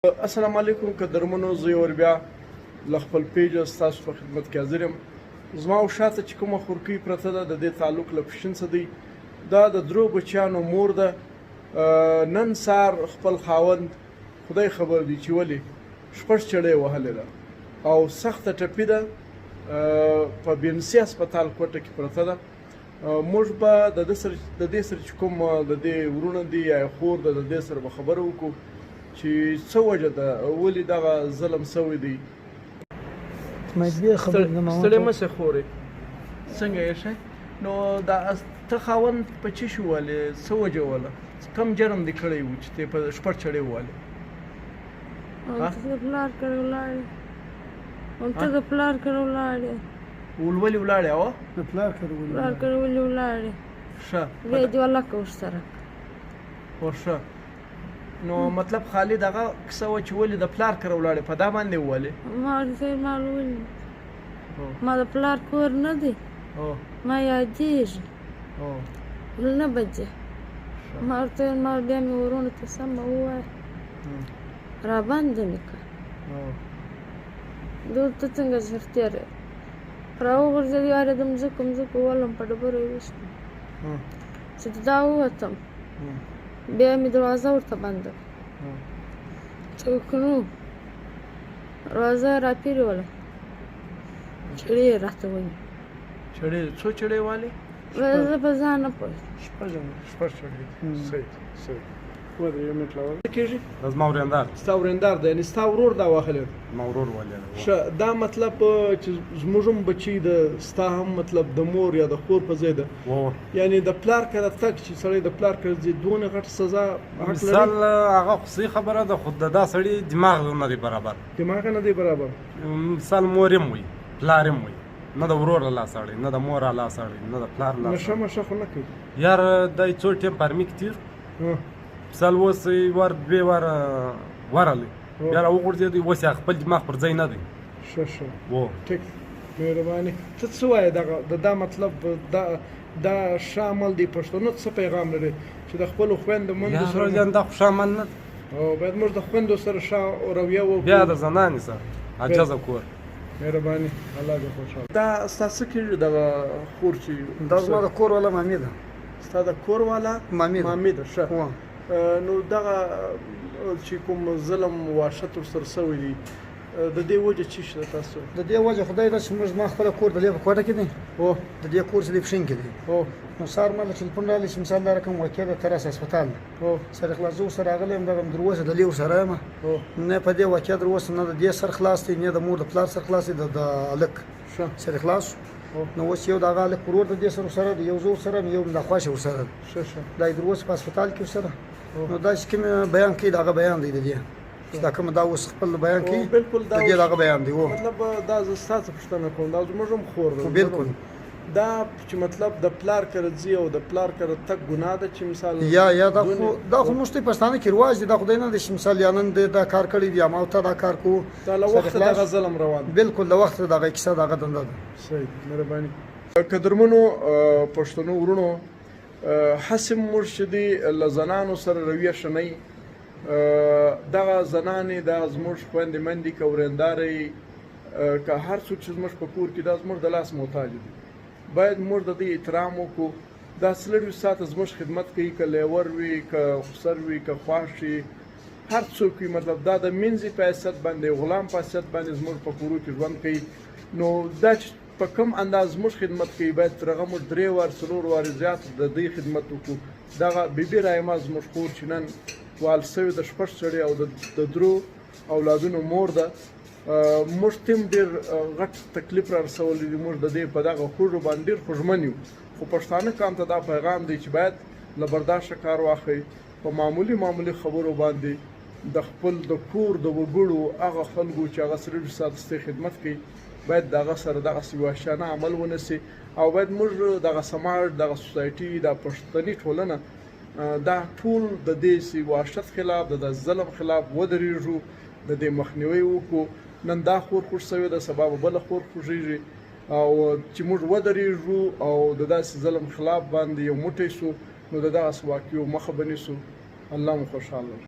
السلام علیکم قدرمنو، زه یو بیا له خپل پیجه ستاسو په خدمت کې حاضر یم. زما او شاته چې کومه خورکۍ پرته ده د دې تعلق له پښین څه دی. دا د درو بچیانو مور ده. نن سهار خپل خاوند خدای خبر دی چې ولې شپږ چړې وهلې ده او سخته ټپي ده، په بینسي هسپتال کوټه کې پرته ده. موږ به د دې سره چې کوم د دې ورونه دي یا خور ده د دې سره به خبره وکړو چې څه وجه ده، ولې دغه ظلم سوی دی. ستړی مه شې خورې، څنګه یې ښه؟ نو دا ته خاوند په څه شو ولې، څه وجه وله، کم جرم دې کړی و چې ته په شپږ چړې ووالې؟ ته د پلار کره ولاړې، ته د پلار کره ولاړې. ولې ولاړې؟ اوه د پلار کره ولې ولاړې؟ ښه بیا دې ولکه ورسره او ښه. نو مطلب خالد هغه کیسه وه چې ولې د پلار کره ولاړې، په دا باندې ووالې؟ ما ورته ویل ما د پلار کور نه دی، ما یادېږي نه بجې. ما ورته ویل ما بیا مې ورونو ته سمه ووایه، راباندې مې کړه. دلته څنګه ژر تېره راوغورځېد، یارې د مځکو ولم په ډبرو یې وشکم چې دا ووتم. بیا مې دروازه ورته بنده څوک نو، دروازه یې راپېرېوله، چړې یې راته ونیو. چړې څو چړې والې؟ زه په ځان نه پوهېږم. شپږ چړې. صحیح صحیح. ودرې یو منټ راوړه کېږي. دا زما ورېندار. ستا ورېندار دی، یعنې ستا ورور دا وهلی دی؟ زما ورور وهلی دی. ښه، دا مطلب چې زموږ هم بچي د ستا هم مطلب د مور یا د خور په ځای ده، یعنې د پلار کره تګ چې سړی د پلار کره ځي دونه غټه سزا حق لري؟ مثال هغه خو صحیح خبره ده، خو د دا سړي دماغ نه دی برابر. دماغ نه دی برابر. مثال مور یې هم وي، پلار یې هم وي، نه د ورور له لاسه اړي، نه د مور له لاسه اړي، نه د پلار له لاسه. نشه خو نه کوي یار. دا څو ټیم په ارمي کې تېر، مثال اوس ور دوې واره ورغلی، بیا راوغورځېد، اوس یې خپل دماغ پر ځای نه دی. ښه ټیک، مهرباني. ته څه وایې د دا مطلب دا ښه عمل دی؟ پښتنو څه پیغام لري چې د خپلو خویندو مندو سره؟ دا خو ښه عمل نه دی، باید موږ د خویندو سره ښه رویه وکړو، بیا د زنانې سره عجزه کور. مهرباني، الله دې خوشحاله. دا ستا څه کېږي دغه خور چې؟ دا زما د کور والا مامې ده. ستا د کور والا مامې ده. ښه، نو دغه چې کوم ظلم وحشت ورسره سوی دی، د دې وجه څه شته تاسو؟ د دې وجه خدای ده چې موږ زما خپله کور د دې په کوټه کې دی، د دې کور چې دی پښین کې دی. نو سهار ما له ټلیفون راغلی چې مثال دا رقم واقع ده تراس هسپتال سر خلاص. زه ورسره راغلی یم، دغه تراوسه دلې ورسره یم، نه په دې واقع تراوسه نه د دې سر خلاص دی، نه د مور د پلار سر خلاص دی، د هلک سر خلاص. نو اوس یو دغه هلک ورور د دې سره ورسره دی، یو زه ورسره یم، یو د خواشه ورسره دی. دا یې تراوسه په هسپتال کې ورسره. نو دا چې کوم بیان کوي دغه بیان دی د دې، چې دا کوم دا اوس خپل بیان کوي د دې دغه بیان دی. مطلب دا زه ستا څه پوښتنه کوم، دا زموږ هم خور ده. بلکل دا چې مطلب د پلار کره ځي او د پلار کره تګ ګناه ده چې مثال یا دا خو موږ ته پښتانه کې رواج دی، دا خدای نه دی چې مثال یا نن دا کار کړی دی ما ته دا کار کوو، دا له وخته دغه ظلم روان دی. بلکل د وخت دغه کیسه دغه دنده ده. صحیح، مهرباني. قدرمنو پښتنو ورونو، هسې موږ چې دی له زنانو سره رویه ښه نه وي. دغه زنانې دا زموږ خویندې مندې که ورېندارې که هر څوک چې زموږ په کور کې دا زموږ د لاس محتاج دي، باید موږ د دې احترام وکړو. دا څلورویشت ساعته زموږ خدمت کوي، که لیور وي، که خسر وي، که خواښ وي، هر څوک وي. مطلب دا د منځي په حیثیت باندې، غلام په حیثیت باندې زموږ په کورو کې ژوند کوي. نو دا چې په کوم انداز زموږ خدمت کوي، باید تر هغه موږ 3 وارې 4 وارې زیات د دې خدمت وکړو. دغه بیبي رایما زموږ خور چې نن وال سوې د شپږ چړې او د درو اولادونو مور ده، موږ ته هم ډېر غټ تکلیف را رسولی دی. موږ د دې په دغه خوږو باندې ډېر خوږمن یو، خو پښتانه قام ته دا پیغام دی چې باید له برداشته کار واخلئ. په معمولي خبرو باندې د خپل د کور د وګړو هغه خلکو چې هغه 24 ساعته ستاسې خدمت کوي، باید دغه سره دغسې وحشیانه عمل ونه سي. او باید موږ دغه سماج، دغه سوسایټي، دا پښتني ټولنه، دا ټول د دې وحشت خلاف، د ظلم خلاف ودرېږو، د دې مخنیوی وکړو. نن دا خور خوږ سوې ده، سبا به بله خور خوږېږي، او چې موږ ودرېږو او د داسې ظلم خلاف باندې یو موټی سو، نو د دغسې واقعو مخه به نیسو. الله مو خوشحاله.